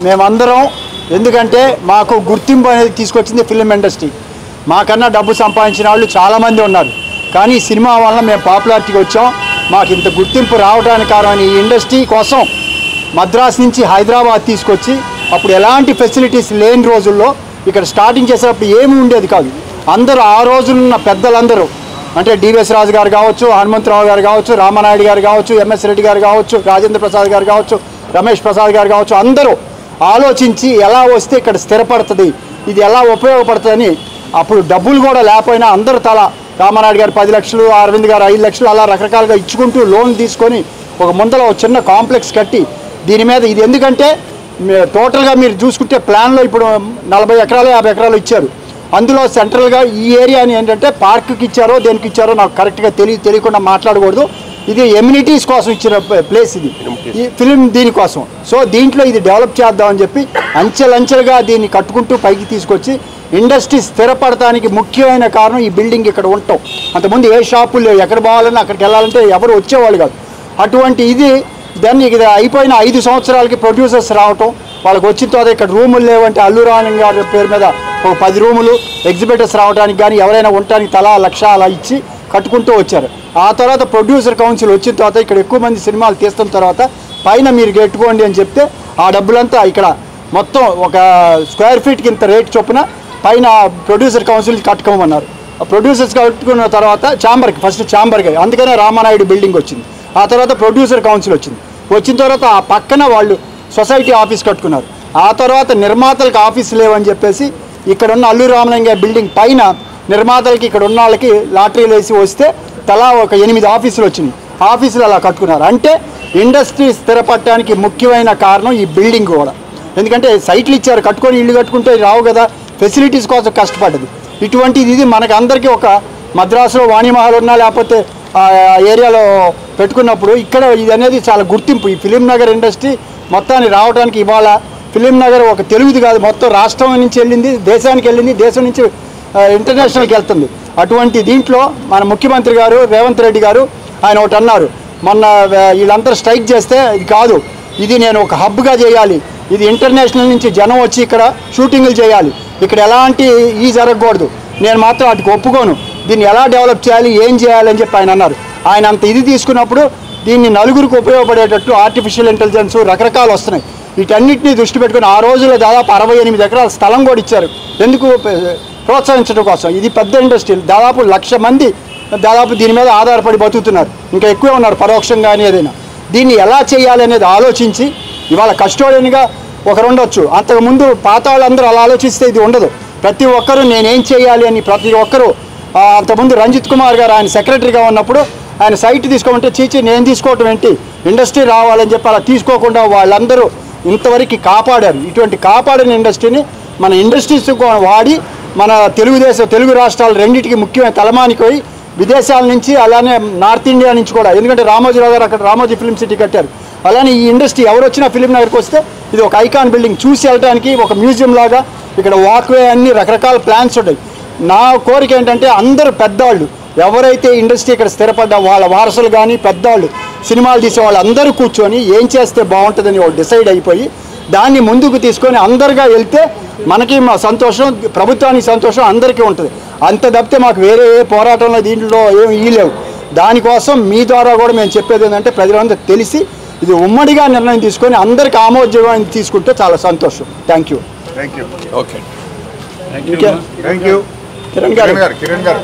మేమందరం ఎందుకంటే మాకు గుర్తింపు అనేది తీసుకొచ్చింది ఫిల్మ్ ఇండస్ట్రీ. మాకన్నా డబ్బు సంపాదించిన వాళ్ళు చాలామంది ఉన్నారు, కానీ సినిమా వల్ల మేము పాపులారిటీకి వచ్చాం. మాకు ఇంత గుర్తింపు రావడానికి కారణం ఈ ఇండస్ట్రీ కోసం మద్రాస్ నుంచి హైదరాబాద్ తీసుకొచ్చి అప్పుడు ఎలాంటి ఫెసిలిటీస్ లేని రోజుల్లో ఇక్కడ స్టార్టింగ్ చేసేటప్పుడు ఏమీ ఉండేది కాదు. అందరూ ఆ రోజులున్న పెద్దలందరూ అంటే డివిఎస్ రాజు గారు కావచ్చు, హనుమంతరావు గారు కావచ్చు, రామనాయుడు గారు కావచ్చు, ఎంఎస్ రెడ్డి గారు కావచ్చు, రాజేంద్ర ప్రసాద్ గారు కావచ్చు, రమేష్ ప్రసాద్ గారు కావచ్చు, అందరూ ఆలోచించి ఎలా వస్తే ఇక్కడ స్థిరపడుతుంది, ఇది ఎలా ఉపయోగపడుతుందని అప్పుడు డబ్బులు కూడా లేకపోయినా అందరూ తల రామనాయుడు గారు 10 లక్షలు, అరవింద్ గారు 5 లక్షలు అలా రకరకాలుగా ఇచ్చుకుంటూ లోన్ తీసుకొని ఒక ముందర ఒక చిన్న కాంప్లెక్స్ కట్టి దీని మీద ఇది ఎందుకంటే టోటల్గా మీరు చూసుకుంటే ప్లాన్లో ఇప్పుడు 40 ఎకరాలు 50 ఎకరాలు ఇచ్చారు. అందులో సెంట్రల్గా ఈ ఏరియాని ఏంటంటే పార్క్కి ఇచ్చారో దేనికి ఇచ్చారో నాకు కరెక్ట్గా తెలియకుండా మాట్లాడకూడదు. ఇది ఎమ్యూనిటీస్ కోసం ఇచ్చిన ప్లేస్, ఇది ఈ ఫిలిం దీనికోసం. సో దీంట్లో ఇది డెవలప్ చేద్దామని చెప్పి అంచెలంచెలుగా దీన్ని కట్టుకుంటూ పైకి తీసుకొచ్చి ఇండస్ట్రీ స్థిరపడటానికి ముఖ్యమైన కారణం ఈ బిల్డింగ్ ఇక్కడ ఉండటం. అంతకుముందు ఏ షాపులు లేవు, ఎక్కడ పోవాలన్నా అక్కడికి వెళ్ళాలంటే ఎవరు వచ్చేవాళ్ళు కాదు. అటువంటి ఇది దాన్ని ఇది అయిపోయిన 5 సంవత్సరాలకి ప్రొడ్యూసర్స్ రావటం, వాళ్ళకి వచ్చిన తర్వాత ఇక్కడ రూములు లేవంటే అల్లు రామన్ గారి పేరు మీద ఒక 10 రూములు ఎగ్జిబిటర్స్ రావడానికి కానీ ఎవరైనా ఉండటానికి తలా 1 లక్ష అలా ఇచ్చి కట్టుకుంటూ వచ్చారు. ఆ తర్వాత ప్రొడ్యూసర్ కౌన్సిల్ వచ్చిన తర్వాత ఇక్కడ ఎక్కువ మంది సినిమాలు తీస్తున్న తర్వాత పైన మీరు కట్టుకోండి అని చెప్తే ఆ డబ్బులంతా ఇక్కడ మొత్తం ఒక స్క్వేర్ ఫీట్కి ఇంత రేట్ చొప్పున పైన ప్రొడ్యూసర్ కౌన్సిల్ కట్టుకోమన్నారు. ప్రొడ్యూసర్స్ కట్టుకున్న తర్వాత ఛాంబర్కి ఫస్ట్ ఛాంబర్కి, అందుకనే రామానాయుడు బిల్డింగ్ వచ్చింది. ఆ తర్వాత ప్రొడ్యూసర్ కౌన్సిల్ వచ్చింది. వచ్చిన తర్వాత ఆ పక్కన వాళ్ళు సొసైటీ ఆఫీస్ కట్టుకున్నారు. ఆ తర్వాత నిర్మాతలకు ఆఫీస్ లేవని చెప్పేసి ఇక్కడ ఉన్న అల్లు రామలింగ బిల్డింగ్ పైన నిర్మాతలకి ఇక్కడ ఉన్న వాళ్ళకి లాటరీలు వేసి వస్తే తలా ఒక 8 ఆఫీసులు వచ్చినాయి. ఆఫీసులు అలా కట్టుకున్నారు. అంటే ఇండస్ట్రీ స్థిరపడటానికి ముఖ్యమైన కారణం ఈ బిల్డింగ్ కూడా. ఎందుకంటే సైట్లు ఇచ్చారు, కట్టుకొని ఇల్లు కట్టుకుంటే రావు కదా, ఫెసిలిటీస్ కోసం కష్టపడ్డది. ఇటువంటిది ఇది మనకు అందరికీ ఒక మద్రాసులో వాణిమహల్ ఉన్నా లేకపోతే ఏరియాలో పెట్టుకున్నప్పుడు ఇక్కడ ఇది అనేది చాలా గుర్తింపు. ఈ ఫిలిం నగర్ ఇండస్ట్రీ మొత్తాన్ని రావడానికి ఇవాళ ఫిలిం నగర్ ఒక తెలుగుది కాదు, మొత్తం రాష్ట్రం నుంచి వెళ్ళింది, దేశానికి వెళ్ళింది, దేశం నుంచి ఇంటర్నేషనల్కి వెళ్తుంది. అటువంటి దీంట్లో మన ముఖ్యమంత్రి గారు రేవంత్ రెడ్డి గారు ఆయన ఒకటి అన్నారు, మొన్న వీళ్ళందరూ స్ట్రైక్ చేస్తే ఇది కాదు, ఇది నేను ఒక హబ్గా చేయాలి, ఇది ఇంటర్నేషనల్ నుంచి జనం వచ్చి ఇక్కడ షూటింగ్లు చేయాలి, ఇక్కడ ఎలాంటి జరగకూడదు, నేను మాత్రం వాటికి ఒప్పుకోను, దీన్ని ఎలా డెవలప్ చేయాలి ఏం చేయాలని చెప్పి ఆయన అన్నారు. ఆయన అంత ఇది తీసుకున్నప్పుడు దీన్ని నలుగురికి ఉపయోగపడేటట్టు ఆర్టిఫిషియల్ ఇంటెలిజెన్స్ రకరకాలు వస్తున్నాయి. వీటన్నిటిని దృష్టి పెట్టుకుని ఆ రోజుల్లో దాదాపు 68 ఎకరాల స్థలం కూడా ఇచ్చారు. ఎందుకు? ప్రోత్సహించడం కోసం. ఇది పెద్ద ఇండస్ట్రీ, దాదాపు 1,00,000 మంది దాదాపు దీని మీద ఆధారపడి బతుకుతున్నారు, ఇంకా ఎక్కువే ఉన్నారు పరోక్షంగా అని. ఏదైనా దీన్ని ఎలా చేయాలి అనేది ఆలోచించి ఇవాళ కస్టోడియన్గా ఒకరు ఉండొచ్చు, అంతకుముందు పాత వాళ్ళందరూ అలా ఆలోచిస్తే ఇది ఉండదు. ప్రతి ఒక్కరూ నేనేం చేయాలి అని ప్రతి ఒక్కరూ అంతకుముందు రంజిత్ కుమార్ గారు ఆయన సెక్రటరీగా ఉన్నప్పుడు ఆయన సైట్ తీసుకోమంటే చీచి నేను తీసుకోవటం ఏంటి, ఇండస్ట్రీ రావాలని చెప్పి అలా తీసుకోకుండా వాళ్ళందరూ ఇంతవరకు కాపాడారు. ఇటువంటి కాపాడిన ఇండస్ట్రీని మన ఇండస్ట్రీస్ వాడి మన తెలుగు రాష్ట్రాలు రెండింటికి ముఖ్యమైన తలమానికి పోయి విదేశాల నుంచి అలానే నార్త్ ఇండియా నుంచి కూడా, ఎందుకంటే రామోజీరావు గారు అక్కడ రామోజీ ఫిలిం సిటీ కట్టారు. అలానే ఈ ఇండస్ట్రీ ఎవరు వచ్చినా ఫిలిం నగర్కి వస్తే ఇది ఒక ఐకాన్ బిల్డింగ్, చూసి వెళ్ళడానికి ఒక మ్యూజియం లాగా ఇక్కడ వాక్వే అన్ని రకరకాల ప్లాన్స్ ఉంటాయి. నా కోరిక ఏంటంటే అందరూ పెద్దవాళ్ళు ఎవరైతే ఇండస్ట్రీ ఇక్కడ స్థిరపడ్డా వాళ్ళ వారసులు కానీ పెద్దవాళ్ళు సినిమాలు తీసే వాళ్ళు అందరూ కూర్చొని ఏం చేస్తే బాగుంటుందని డిసైడ్ అయిపోయి దాన్ని ముందుకు తీసుకొని అందరుగా వెళ్తే మనకి మా సంతోషం, ప్రభుత్వానికి సంతోషం, అందరికీ ఉంటుంది. అంత తప్పితే మాకు వేరే ఏ పోరాటంలో దీంట్లో ఏమి ఇయ్యలేవు. దానికోసం మీ ద్వారా కూడా మేము చెప్పేది ఏంటంటే ప్రజలందరూ తెలిసి ఇది ఉమ్మడిగా నిర్ణయం తీసుకొని అందరికీ ఆమోదం తీసుకుంటే చాలా సంతోషం. Thank you. ఓకే, కిరణ్ గారు